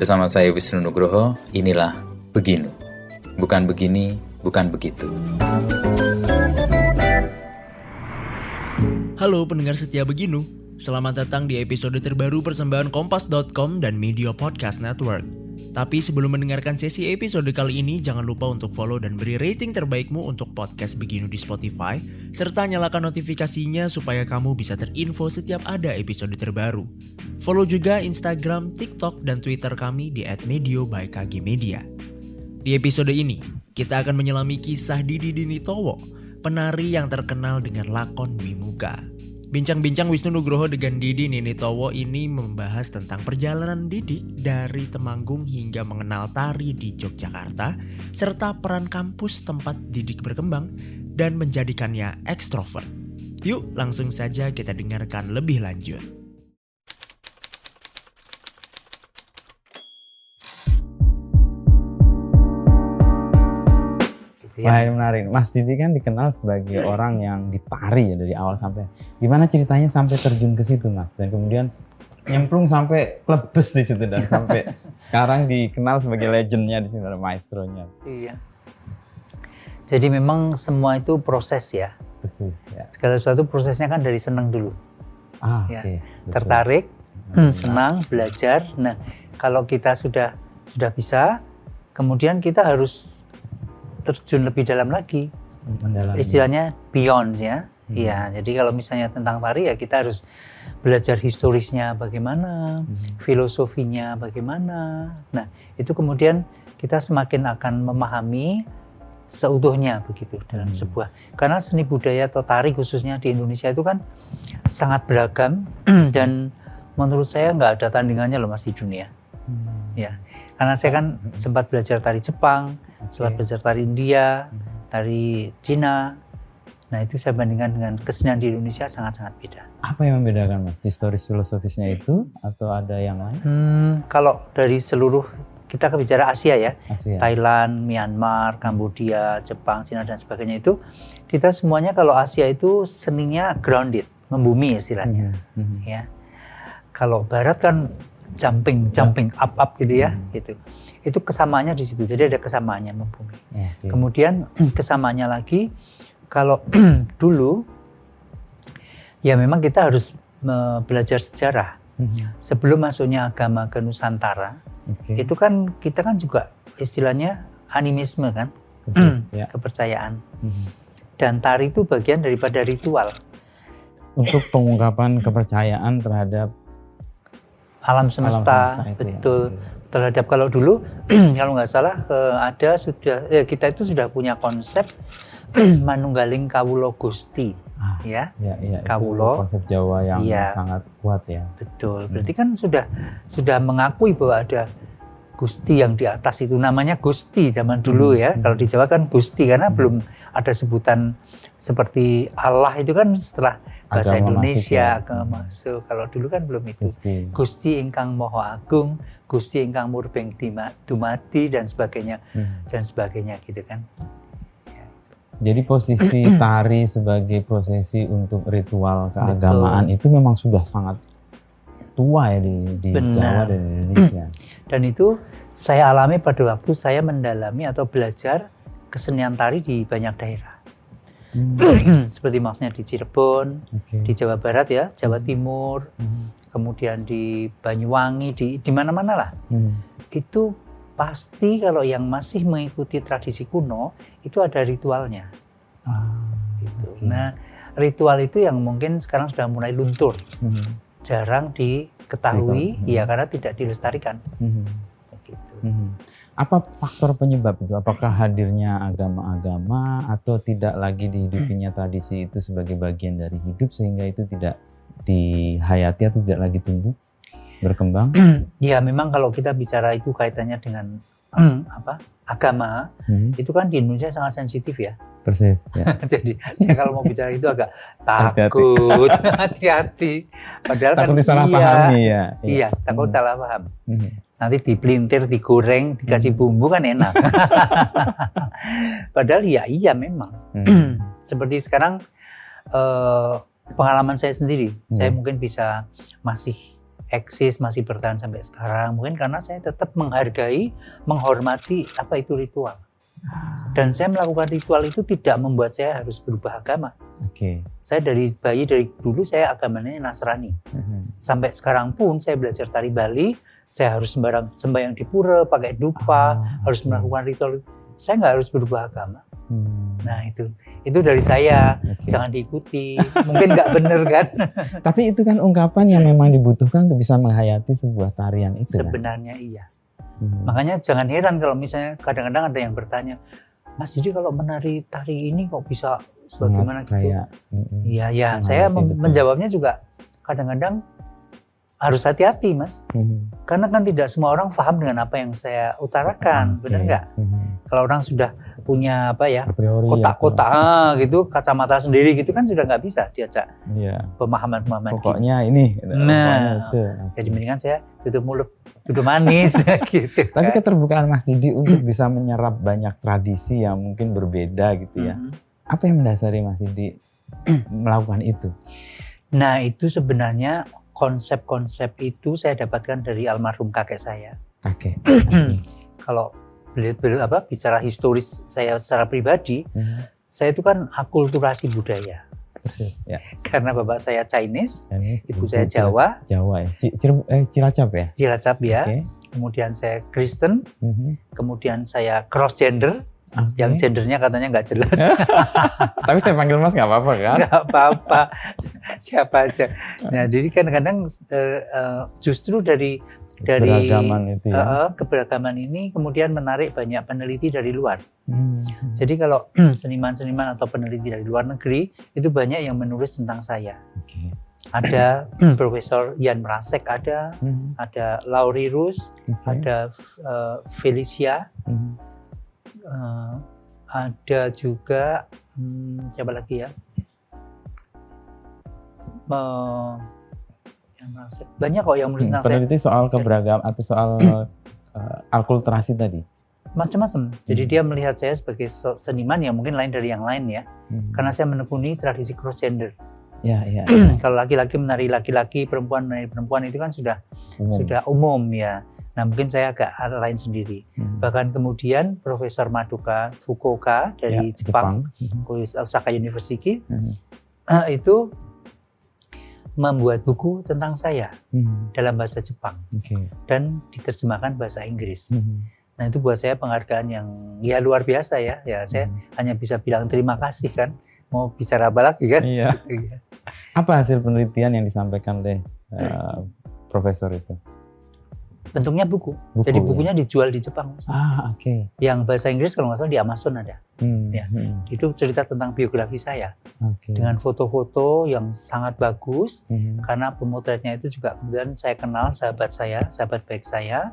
Bersama saya Wisnu Nugroho, inilah Beginu. Bukan begini, bukan begitu. Halo pendengar setia Beginu, selamat datang di episode terbaru persembahan Kompas.com dan Media Podcast Network. Tapi sebelum mendengarkan sesi episode kali ini, jangan lupa untuk follow dan beri rating terbaikmu untuk podcast Beginu di Spotify, serta nyalakan notifikasinya supaya kamu bisa terinfo setiap ada episode terbaru. Follow juga Instagram, TikTok, dan Twitter kami di @medio_by_kgmedia. Di episode ini, kita akan menyelami kisah Didi Dinitowo, penari yang terkenal dengan lakon Mimuka. Bincang-bincang Wisnu Nugroho dengan Didi Dinitowo ini membahas tentang perjalanan Didi dari Temanggung hingga mengenal tari di Yogyakarta, serta peran kampus tempat Didi berkembang dan menjadikannya ekstrovert. Yuk langsung saja kita dengarkan lebih lanjut. Wah, menarik. Mas Didi kan dikenal sebagai orang yang ditari ya dari awal sampai. Gimana ceritanya sampai terjun ke situ, Mas? Dan kemudian nyemplung sampai klebes di situ dan sampai sekarang dikenal sebagai legendnya di sini, maestronya. Iya. Jadi memang semua itu proses ya. Persis, ya. Segala sesuatu prosesnya kan dari senang dulu. Ya. Okay, tertarik, senang, belajar. Nah, kalau kita sudah bisa, kemudian kita harus terjun lebih dalam lagi, istilahnya beyond ya. Iya, jadi kalau misalnya tentang tari ya kita harus belajar historisnya bagaimana, filosofinya bagaimana. Nah, itu kemudian kita semakin akan memahami seutuhnya begitu dalam sebuah. Karena seni budaya atau tari khususnya di Indonesia itu kan sangat beragam dan menurut saya nggak ada tandingannya loh Mas di dunia. Ya, karena saya kan sempat belajar tari Jepang, sempat belajar tari India, tari Cina. Nah itu saya bandingkan dengan kesenian di Indonesia sangat-sangat beda. Apa yang membedakan, Mas? Historis filosofisnya itu atau ada yang lain? Kalau dari seluruh, kita bicara Asia ya, Asia. Thailand, Myanmar, Kambodia, Jepang, Cina dan sebagainya itu, kita semuanya kalau Asia itu seninya grounded, membumi istilahnya. Ya. Kalau Barat kan jumping up gitu ya, gitu. Itu kesamaannya di situ. Jadi ada kesamaannya membumi. Kemudian kesamaannya lagi kalau dulu ya memang kita harus belajar sejarah. Sebelum masuknya agama ke Nusantara, itu kan kita kan juga istilahnya animisme kan, kepercayaan. Dan tari itu bagian daripada ritual. Untuk pengungkapan kepercayaan terhadap alam semesta betul. Terhadap kalau dulu kalau nggak salah kita itu sudah punya konsep manunggaling kawula Gusti ya. Kawula konsep Jawa yang sangat kuat ya. Betul. Berarti kan sudah mengakui bahwa ada Gusti yang di atas itu, namanya Gusti zaman dulu ya. Kalau di Jawa kan Gusti karena belum ada sebutan seperti Allah itu kan setelah bahasa Indonesia masuk. Kalau dulu kan belum itu. Gusti ingkang Maha Agung, Gusti ingkang Murbeng Dumadi dan sebagainya gitu kan. Jadi posisi tari sebagai prosesi untuk ritual keagamaan itu memang sudah sangat tua ya di Jawa dan Indonesia. Dan itu saya alami pada waktu saya mendalami atau belajar kesenian tari di banyak daerah. Seperti maksudnya di Cirebon, di Jawa Barat ya, Jawa Timur, kemudian di Banyuwangi, di mana-mana lah. Itu pasti kalau yang masih mengikuti tradisi kuno itu ada ritualnya. Gitu. Nah, ritual itu yang mungkin sekarang sudah mulai luntur, jarang diketahui, ya karena tidak dilestarikan. Gitu. Apa faktor penyebab itu? Apakah hadirnya agama-agama atau tidak lagi dihidupinya tradisi itu sebagai bagian dari hidup sehingga itu tidak dihayati atau tidak lagi tumbuh, berkembang? Ya memang kalau kita bicara itu kaitannya dengan agama, itu kan di Indonesia sangat sensitif ya. Persis. Ya. Jadi kalau mau bicara itu agak takut, hati-hati. Padahal takut kan salah pahami ya. Iya, takut salah paham. Nanti dipelintir, digoreng, dikasih bumbu kan enak. Padahal ya iya memang. Seperti sekarang pengalaman saya sendiri, saya mungkin bisa masih eksis, masih bertahan sampai sekarang. Mungkin karena saya tetap menghargai, menghormati apa itu ritual. Dan saya melakukan ritual itu tidak membuat saya harus berubah agama. Oke. Saya dari bayi, dari dulu saya agamanya Nasrani. Sampai sekarang pun saya belajar tari Bali, saya harus sembahyang di pura, pakai dupa, harus melakukan ritual. Saya nggak harus berubah agama. Nah itu dari saya. Oke. Jangan diikuti. Mungkin nggak bener kan? Tapi itu kan ungkapan yang memang dibutuhkan untuk bisa menghayati sebuah tarian itu kan? Sebenarnya iya. Makanya jangan heran kalau misalnya kadang-kadang ada yang bertanya, Mas Didi kalau menari tari ini kok bisa bagaimana gitu? Iya, saya menjawabnya juga kadang-kadang harus hati-hati, Mas. Karena kan tidak semua orang paham dengan apa yang saya utarakan, benar nggak? Kalau orang sudah punya kotak-kotak gitu, kacamata sendiri gitu kan sudah nggak bisa diajak pemahaman-pemahaman. Pokoknya ini. Nah, itu. Jadi mendingan saya tutup mulut, duduk manis gitu. Tapi keterbukaan Mas Didi untuk bisa menyerap banyak tradisi yang mungkin berbeda gitu ya. Apa yang mendasari Mas Didi melakukan itu? Nah itu sebenarnya konsep-konsep itu saya dapatkan dari almarhum kakek saya. Kakek. Kalau bicara historis saya secara pribadi, saya itu kan akulturasi budaya. Ya. Karena bapak saya Chinese, ibu saya Jawa. Jawa ya. Cilacap ya. Cilacap ya. Okay. Kemudian saya Kristen. Kemudian saya cross gender. Okay. Yang gendernya katanya nggak jelas. Tapi saya panggil Mas nggak apa-apa kan? Nggak apa-apa, siapa aja. Nah, jadi kadang-kadang justru dari keberagaman itu ya. Keberagaman ini kemudian menarik banyak peneliti dari luar. Jadi kalau seniman-seniman atau peneliti dari luar negeri itu banyak yang menulis tentang saya. Okay. Ada Profesor Ian Mrasek, ada Laurie Rus, ada Felicia. Ada juga siapa lagi ya? Banyak kok yang menulis tentang peneliti soal keberagaman atau soal akulturasi tadi. Macam-macam. Jadi dia melihat saya sebagai seniman yang mungkin lain dari yang lain ya. Karena saya menekuni tradisi cross gender. Ya. Kalau laki-laki menari laki-laki, perempuan menari perempuan itu kan sudah umum ya. Nah mungkin saya agak lain sendiri. Bahkan kemudian Profesor Madoka Fukuoka dari Jepang. Osaka University itu membuat buku tentang saya dalam bahasa Jepang dan diterjemahkan bahasa Inggris. Nah itu buat saya penghargaan yang ya luar biasa ya. Ya saya hanya bisa bilang terima kasih kan. Mau bicara apa lagi kan? Iya. Apa hasil penelitian yang disampaikan oleh profesor itu? Bentuknya buku. Jadi bukunya dijual di Jepang. Oke. Yang bahasa Inggris kalau nggak salah di Amazon ada. Itu cerita tentang biografi saya. Dengan foto-foto yang sangat bagus. Karena pemotretnya itu juga kemudian saya kenal sahabat baik saya,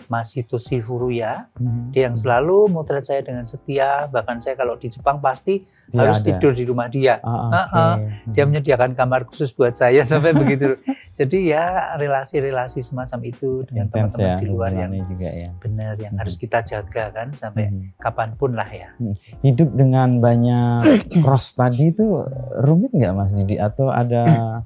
Masitoshi Furuya. Dia yang selalu motret saya dengan setia. Bahkan saya kalau di Jepang pasti harus tidur di rumah dia. Dia menyediakan kamar khusus buat saya sampai begitu. Jadi ya relasi-relasi semacam itu dengan teman-teman di luar yang juga ya. Benar, yang harus kita jaga kan sampai kapanpun lah ya. Hidup dengan banyak cross tadi itu rumit nggak Mas Didi? Atau ada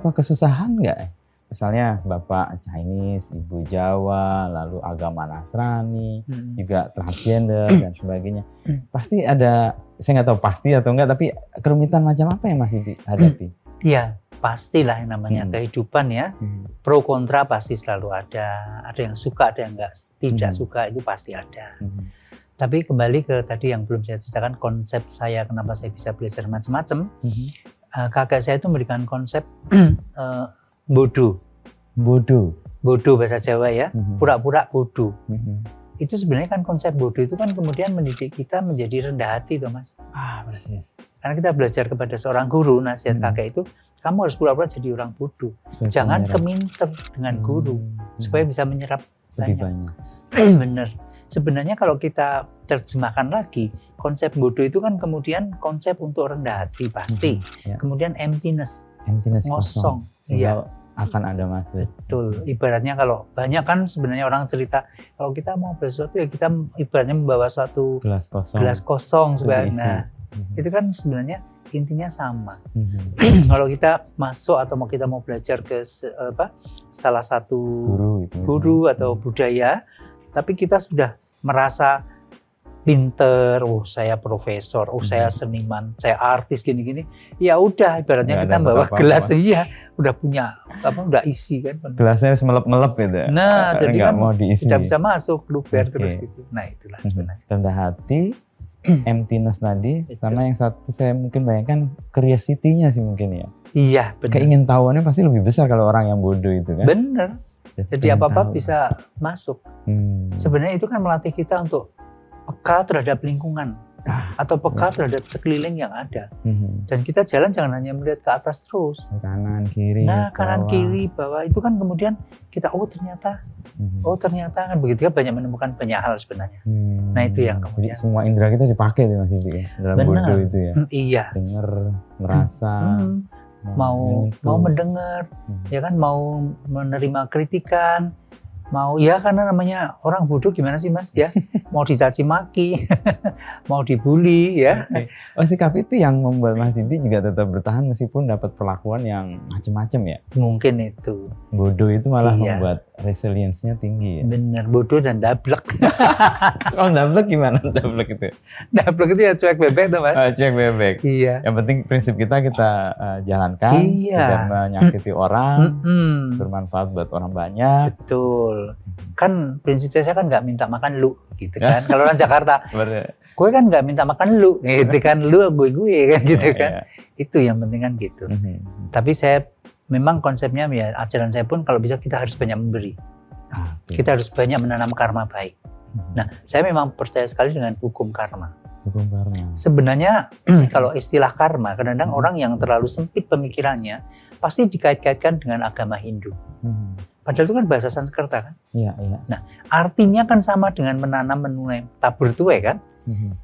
kesusahan nggak? Misalnya Bapak Chinese, Ibu Jawa, lalu agama Nasrani, juga transgender dan sebagainya. Pasti ada, saya nggak tahu pasti atau enggak, tapi kerumitan macam apa yang masih dihadapi? Iya, pastilah yang namanya kehidupan ya. Pro kontra pasti selalu ada. Ada yang suka, ada yang tidak suka, itu pasti ada. Tapi kembali ke tadi yang belum saya ceritakan, konsep saya kenapa saya bisa belajar macam-macam. Kakak saya itu memberikan konsep bodoh bahasa Jawa ya, pura-pura bodoh. Itu sebenarnya kan konsep bodoh itu kan kemudian mendidik kita menjadi rendah hati, Mas. Persis. Karena kita belajar kepada seorang guru, nasihat kakek itu, kamu harus pura-pura jadi orang bodoh. Jangan keminter dengan guru supaya bisa menyerap banyak. Bener. Sebenarnya kalau kita terjemahkan lagi, konsep bodoh itu kan kemudian konsep untuk rendah hati pasti. Kemudian emptiness kosong. Iya. Akan ada maksud. Betul. Ibaratnya kalau banyak kan sebenarnya orang cerita kalau kita mau sesuatu ya kita ibaratnya membawa suatu gelas kosong supaya itu kan sebenarnya intinya sama. Kalau kita masuk atau kita mau belajar ke salah satu guru atau budaya, tapi kita sudah merasa pinter, saya profesor, saya seniman, saya artis gini-gini, ya udah ibaratnya kita bawa gelas aja, udah punya udah isi kan. Gelasnya harus melep-melep gitu. Nah, jadi kan mau diisi. tidak bisa masuk, luber terus gitu. Nah, itulah sebenarnya. Rendah hati, emptiness tadi, sama yang satu saya mungkin bayangkan curiosity-nya sih mungkin ya. Iya, benar. Keingintahuannya pasti lebih besar kalau orang yang bodoh itu kan. Bener. Jadi apa-apa bisa masuk. Sebenarnya itu kan melatih kita untuk peka terhadap lingkungan atau peka terhadap sekeliling yang ada. Dan kita jalan jangan hanya melihat ke atas terus. Kanan kiri. Nah, kanan bawah. kiri bawah itu kan kemudian kita ternyata kan begitu kan banyak menemukan banyak hal sebenarnya. Nah, itu yang kemudian. Jadi semua indera kita dipakai tuh Mas Didi ya dalam bodoh itu ya. Iya. Dengar, merasa, mau mendengar, ya kan, mau menerima kritikan, mau ya karena namanya orang bodoh gimana sih Mas ya, mau dicaci maki, mau dibully ya. Oh, sikap itu yang membuat Mas Didi juga tetap bertahan meskipun dapat perlakuan yang macam-macam ya. Mungkin itu. Bodoh itu malah membuat resilience-nya tinggi ya. Bener, bodoh dan dablek. Oh, dablek gimana dablek itu? Dablek itu ya cuek bebek tuh Mas. Cuek bebek. Iya. Yang penting prinsip kita jalankan, tidak menyakiti orang, bermanfaat buat orang banyak. Betul. Kan prinsip saya kan nggak minta makan lu gitu kan. Kalau orang Jakarta, gue kan nggak minta makan lu, gitu kan, lu gue kan gitu kan. Itu yang penting kan gitu. Tapi saya memang konsepnya ya ajaran saya pun kalau bisa kita harus banyak memberi. Kita harus banyak menanam karma baik. Nah, saya memang percaya sekali dengan hukum karma. Hukum karma. Sebenarnya kalau istilah karma, kadang-kadang orang yang terlalu sempit pemikirannya pasti dikait-kaitkan dengan agama Hindu. Padahal itu kan bahasa Sanskerta kan. Iya, iya. Nah, artinya kan sama dengan menanam menuai tabur tuai kan.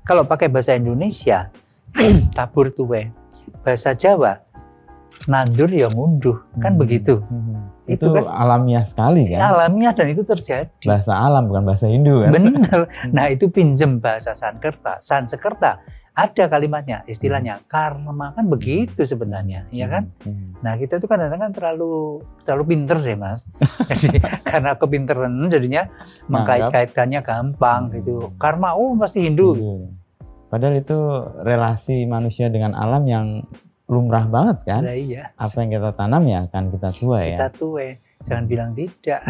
Kalau pakai bahasa Indonesia, tabur tuai. Bahasa Jawa, nandur ya ngunduh, kan begitu. Itu kan alamiah sekali kan. Alamiah dan itu terjadi. Bahasa alam bukan bahasa Hindu kan. Benar. Nah, itu pinjem bahasa Sanskerta. Ada kalimatnya, istilahnya karma kan begitu sebenarnya, ya kan? Nah, kita tuh kadang-kadang terlalu pinter deh Mas. Jadi karena kepinteran jadinya mengkait-kaitkannya gampang gitu. Karma pasti Hindu. Padahal itu relasi manusia dengan alam yang lumrah banget kan? Nah, iya. Apa yang kita tanam ya akan kita tuai ya. Kita tuai. Jangan bilang tidak.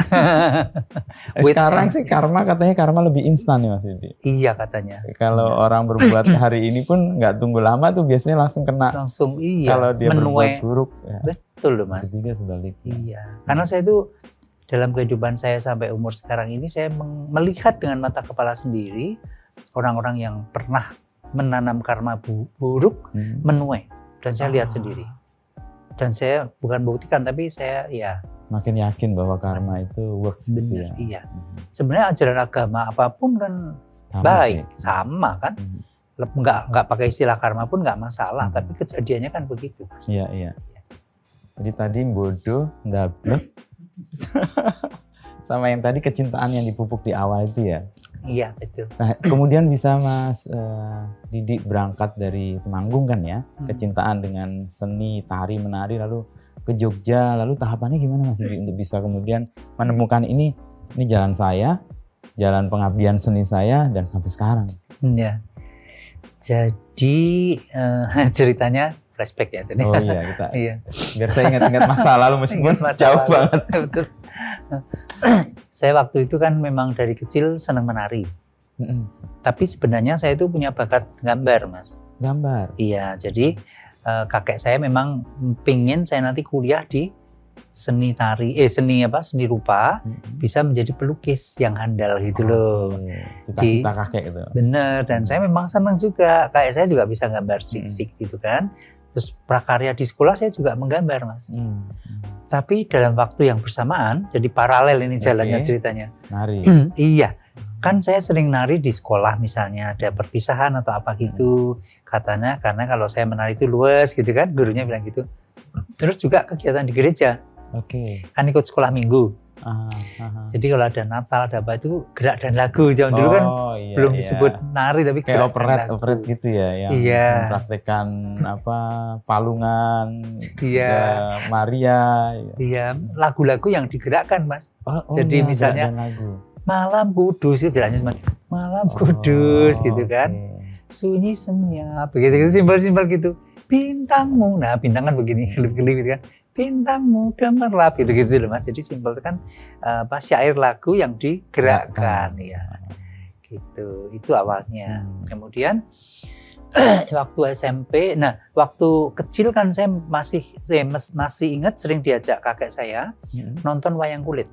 Sekarang sih karma katanya karma lebih instan ya Mas Didi. Iya katanya. Kalau orang berbuat hari ini pun nggak tunggu lama tuh biasanya langsung kena. Langsung iya. Kalau dia berbuat buruk. Ya. Betul loh Mas. Ketiga sebaliknya. Iya. Karena saya itu dalam kehidupan saya sampai umur sekarang ini saya melihat dengan mata kepala sendiri orang-orang yang pernah menanam karma buruk menuai, dan saya lihat sendiri. Dan saya bukan buktikan tapi saya ya makin yakin bahwa karma itu works gitu ya. Iya. Sebenarnya ajaran agama apapun kan sama, baik, sama kan. Nggak pakai istilah karma pun nggak masalah, tapi kejadiannya kan begitu. Iya, iya. Jadi tadi bodoh, dablek, sama yang tadi kecintaan yang dipupuk di awal itu ya. Iya, betul. Nah, kemudian bisa Mas Didi berangkat dari Temanggung kan ya, kecintaan dengan seni, tari, menari, lalu ke Jogja, lalu tahapannya gimana Mas Didi untuk bisa kemudian menemukan ini jalan saya, jalan pengabdian seni saya, dan sampai sekarang. Iya. Jadi ceritanya flashback ya tadi. Oh iya, kita. Iya. Biar saya ingat-ingat masa lalu meskipun jauh banget. Betul. Saya waktu itu kan memang dari kecil senang menari. Tapi sebenarnya saya itu punya bakat gambar, Mas. Gambar? Iya, jadi kakek saya memang pingin saya nanti kuliah di seni rupa, bisa menjadi pelukis yang handal gitu loh. Cita-cita kakek itu. Bener, dan saya memang senang juga. Kayak saya juga bisa gambar sedikit gitu kan. Terus prakarya di sekolah saya juga menggambar, Mas. Tapi dalam waktu yang bersamaan, jadi paralel ini jalannya ceritanya. Nari. Iya. Kan saya sering nari di sekolah misalnya, ada perpisahan atau apa gitu. Katanya karena kalau saya menari itu luas gitu kan, gurunya bilang gitu. Terus juga kegiatan di gereja. Oke. Kan ikut sekolah minggu. Jadi kalau ada Natal, ada apa itu gerak dan lagu. Zaman dulu kan belum disebut nari tapi kayak gerak operet gitu ya, yang mempraktekkan apa palungan, Maria. Iya, lagu-lagu yang digerakkan, Mas. Jadi misalnya Malam Kudus itu geraknya seperti Malam Kudus gitu kan. Sunyi senyap, begitu simpel-simpel gitu. Bintangmu, nah bintang kan begini, kelip-kelip gitu kan. Bintangmu gemerlap gitu-gitu loh Mas. Jadi simpel itu kan syair lagu yang digerakkan ya. Gitu. Itu awalnya. Kemudian waktu SMP, nah waktu kecil kan saya masih ingat sering diajak kakek saya nonton wayang kulit.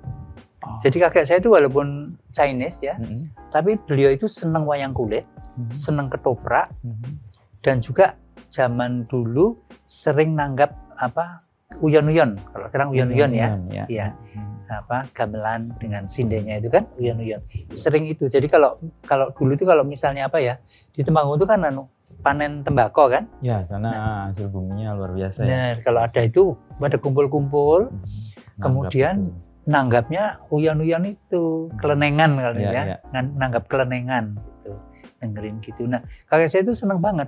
Jadi kakek saya itu walaupun Chinese ya, tapi beliau itu senang wayang kulit, senang ketoprak, dan juga zaman dulu sering nanggap apa uyon-uyon. Kalau sekarang uyon-uyon ya. Apa gamelan dengan sindenya itu kan uyon-uyon. Sering itu. Jadi kalau dulu itu kalau misalnya apa ya, di Temanggung itu kan panen tembakau kan? Ya, sana hasil buminya luar biasa ya. Nah, kalau ada itu pada kumpul-kumpul, kemudian nanggapnya uyon-uyon itu, kelenengan kalau ya. Nanggap kelenengan gitu. Dengerin gitu. Nah, kakek saya itu senang banget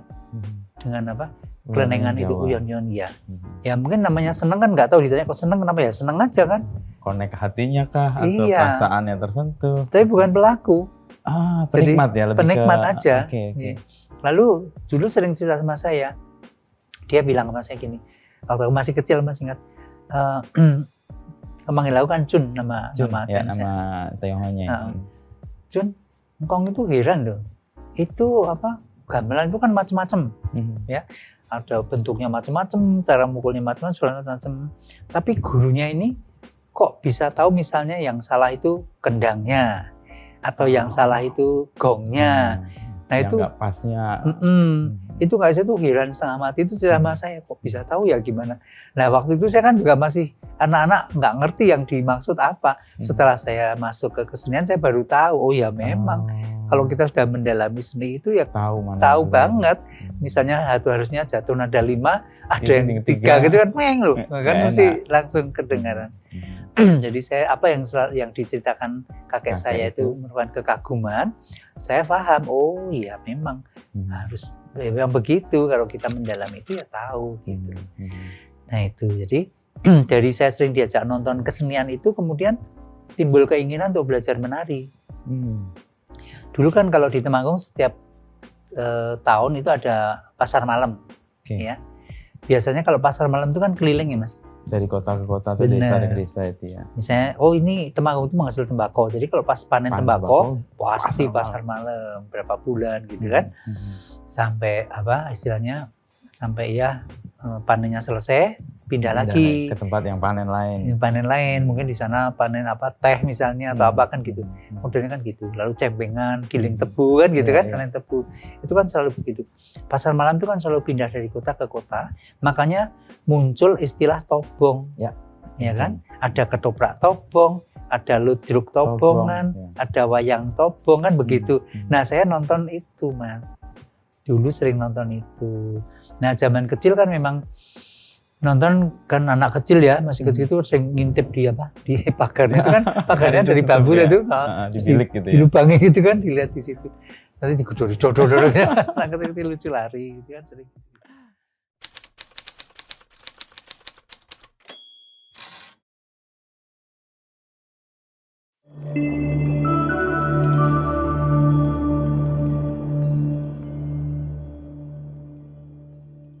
dengan apa? Kelenengan itu uyon-uyon ya. Ya mungkin namanya senang kan nggak tahu ditanya kok senang kenapa ya? Senang aja kan? Konek hatinya kah atau perasaan yang tersentuh? Tapi bukan pelaku. Penikmat ya, lebih penikmat aja. Okay. Lalu dulu sering cerita sama saya. Dia bilang sama saya gini, waktu aku masih kecil masih ingat. Memanggil aku kan Cun, nama Tionghoanya. Cun, engkong itu heran loh. Itu apa? Gamelan itu kan macam-macam, ya. Ada bentuknya macam-macam, cara mukulnya macam-macam. Tapi gurunya ini kok bisa tahu misalnya yang salah itu kendangnya atau yang salah itu gongnya. Nah yang itu nggak pasnya. Itu kayak saya tuh heran setengah mati itu sama saya kok bisa tahu ya gimana. Nah waktu itu saya kan juga masih anak-anak nggak ngerti yang dimaksud apa. Setelah saya masuk ke kesenian saya baru tahu oh ya memang kalau kita sudah mendalami seni itu ya tahu banget. Misalnya harusnya jatuh nada 5, ada yang 3 gitu kan meng loh. Kan mesti langsung kedengaran. Jadi saya apa yang diceritakan kakek saya itu merupakan kekaguman. Saya paham, oh iya memang harus memang begitu kalau kita mendalami itu ya tahu gitu. Nah itu jadi dari saya sering diajak nonton kesenian itu kemudian timbul keinginan untuk belajar menari. Dulu kan kalau di Temanggung setiap tahun itu ada pasar malam, ya. Biasanya kalau pasar malam itu kan keliling ya Mas. Dari kota ke kota atau desa ke desa itu ya. Misalnya, oh ini Temanggung itu menghasil tembakau. Jadi kalau pas panen tembakau pasti pasar malam berapa bulan gitu kan. Sampai apa istilahnya sampai ya panennya selesai pindah lagi ke tempat yang panen lain. Mungkin di sana panen apa teh misalnya atau apa kan gitu. Modelnya kan gitu. Lalu cembengan, giling tebu kan gitu kan, panen tebu. Itu kan selalu begitu. Pasar malam itu kan selalu pindah dari kota ke kota. Makanya muncul istilah tobong. Ya kan? Ada ketoprak tobong, ada ludruk tobongan, ada wayang tobong kan begitu. Nah, saya nonton itu, Mas. Dulu sering nonton itu. Nah, zaman kecil kan memang nonton kan anak kecil ya, masih kecil itu sering ngintip di pagar itu kan pagarnya dari bambu itu, di bilik gitu ya. Dilubangi gitu kan, dilihat di situ. Nanti digedor-gedor, anak kecil lucu lari gitu kan sering.